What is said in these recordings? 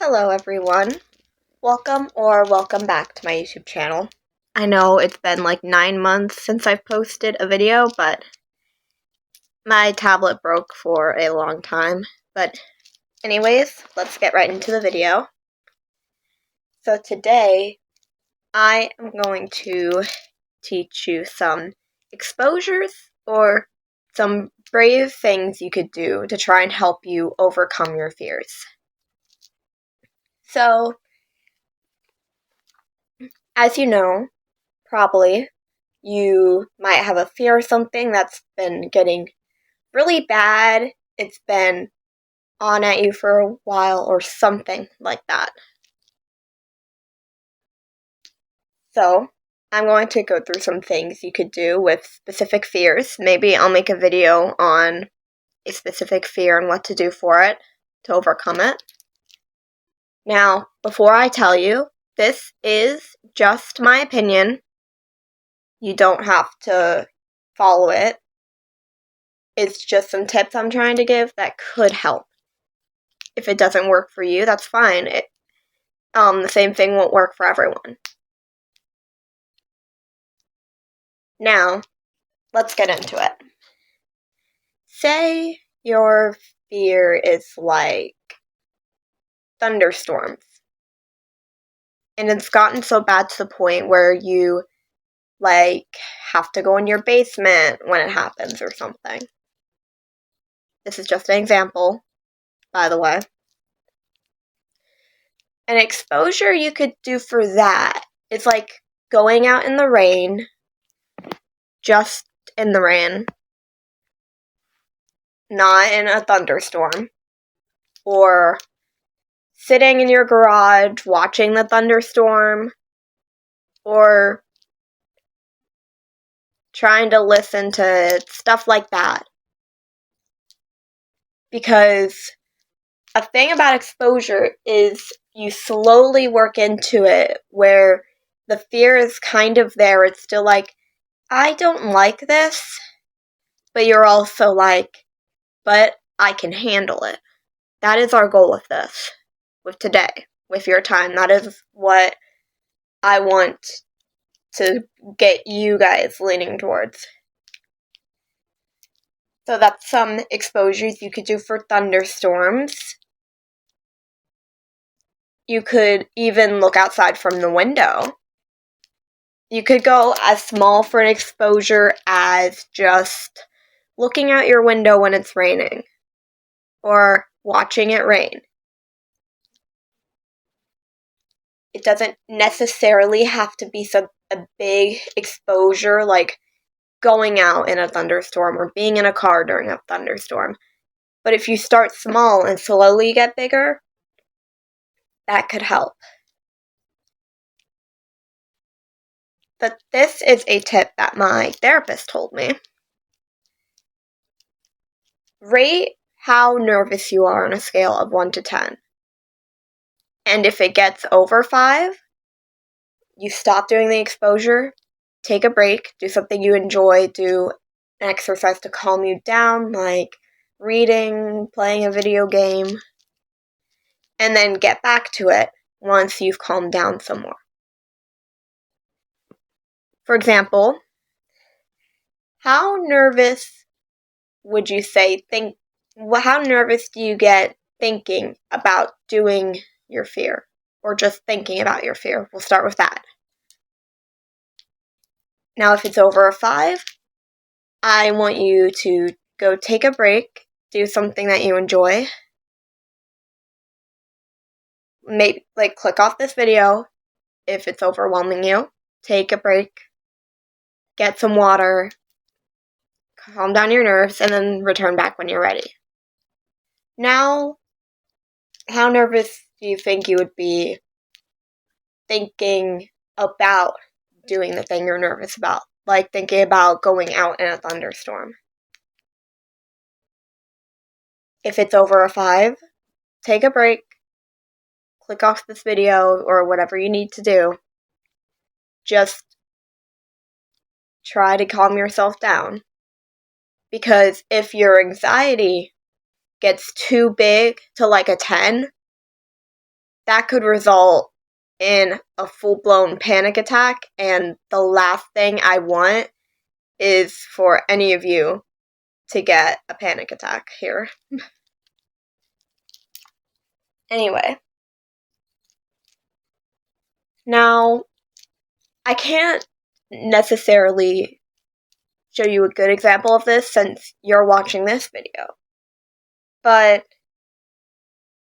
Hello everyone. Welcome back to my YouTube channel. I know it's been like 9 months since I've posted a video, but my tablet broke for a long time. But anyways, let's get right into the video. So today, I am going to teach you some exposures or some brave things you could do to try and help you overcome your fears. So, as you know, probably, you might have a fear of something that's been getting really bad. It's been on at you for a while or something like that. So, I'm going to go through some things you could do with specific fears. Maybe I'll make a video on a specific fear and what to do for it to overcome it. Now, before I tell you, this is just my opinion. You don't have to follow it. It's just some tips I'm trying to give that could help. If it doesn't work for you, that's fine. The same thing won't work for everyone. Now, let's get into it. Say your fear is like thunderstorms. And it's gotten so bad to the point where you have to go in your basement when it happens or something. This is just an example, by the way. An exposure you could do for that is like going out in the rain, just in the rain, not in a thunderstorm, or sitting in your garage watching the thunderstorm, or trying to listen to stuff like that. Because a thing about exposure is you slowly work into it where the fear is kind of there. It's still like, I don't like this, but you're also like, but I can handle it. That is our goal with this, with today, with your time. That is what I want to get you guys leaning towards. So that's some exposures you could do for thunderstorms. You could even look outside from the window. You could go as small for an exposure as just looking out your window when it's raining, or watching it rain. It doesn't necessarily have to be a big exposure like going out in a thunderstorm or being in a car during a thunderstorm. But if you start small and slowly get bigger, that could help. But this is a tip that my therapist told me. Rate how nervous you are on a scale of 1 to 10. And if it gets over 5, you stop doing the exposure, take a break, do something you enjoy, do an exercise to calm you down, like reading, playing a video game, and then get back to it once you've calmed down some more. For example, how nervous would you say how nervous do you get thinking about doing your fear, or just thinking about your fear? We'll start with that. Now, if it's over a 5, I want you to go take a break, do something that you enjoy. Maybe, click off this video if it's overwhelming you. Take a break, get some water, calm down your nerves, and then return back when you're ready. Now, how nervous do you think you would be thinking about doing the thing you're nervous about? Like thinking about going out in a thunderstorm. If it's over a 5, take a break, click off this video, or whatever you need to do. Just try to calm yourself down. Because if your anxiety gets too big to like a 10, that could result in a full-blown panic attack, and the last thing I want is for any of you to get a panic attack here. Anyway. Now, I can't necessarily show you a good example of this since you're watching this video. But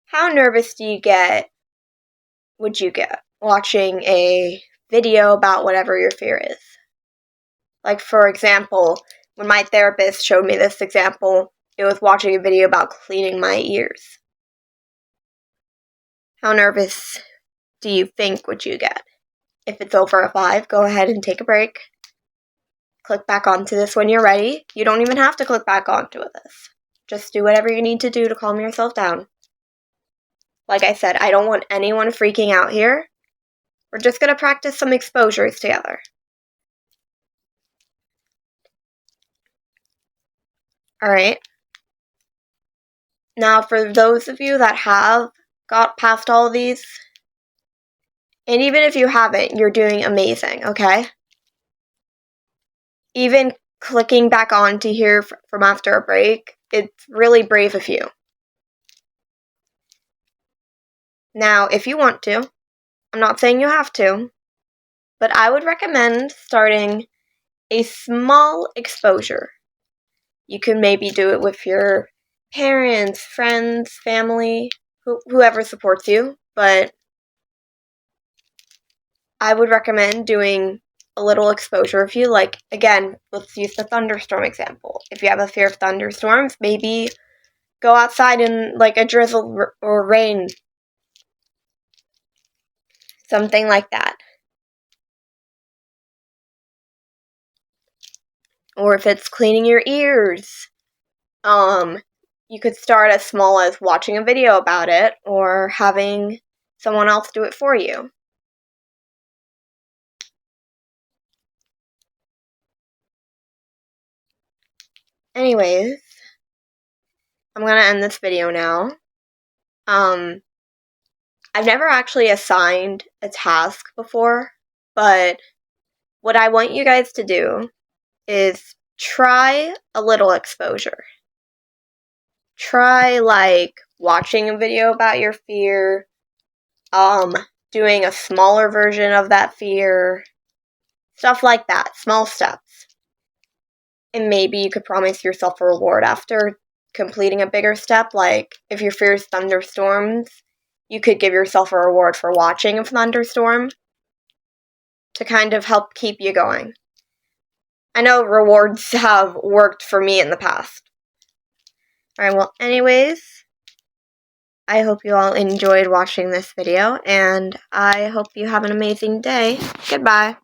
how nervous would you get watching a video about whatever your fear is? Like, for example, when my therapist showed me this example, it was watching a video about cleaning my ears. How nervous do you think would you get? If it's over a 5, go ahead and take a break. Click back onto this when you're ready. You don't even have to click back onto this. Just do whatever you need to do to calm yourself down. Like I said, I don't want anyone freaking out here. We're just going to practice some exposures together. Alright. Now, for those of you that have got past all of these, and even if you haven't, you're doing amazing, okay? Even clicking back on to here from after a break, it's really brave of you. Now, if you want to, I'm not saying you have to, but I would recommend starting a small exposure. You can maybe do it with your parents, friends, family, whoever supports you, but I would recommend doing a little exposure if you like. Again, let's use the thunderstorm example. If you have a fear of thunderstorms, maybe go outside in like a drizzle or rain. Something like that. Or if it's cleaning your ears, you could start as small as watching a video about it or having someone else do it for you. Anyways, I'm gonna end this video now. I've never actually assigned a task before, but what I want you guys to do is try a little exposure. Try, like, watching a video about your fear, doing a smaller version of that fear, stuff like that, small steps. And maybe you could promise yourself a reward after completing a bigger step, like, if your fear is thunderstorms, you could give yourself a reward for watching a thunderstorm to kind of help keep you going. I know rewards have worked for me in the past. Alright, well, anyways, I hope you all enjoyed watching this video, and I hope you have an amazing day. Goodbye.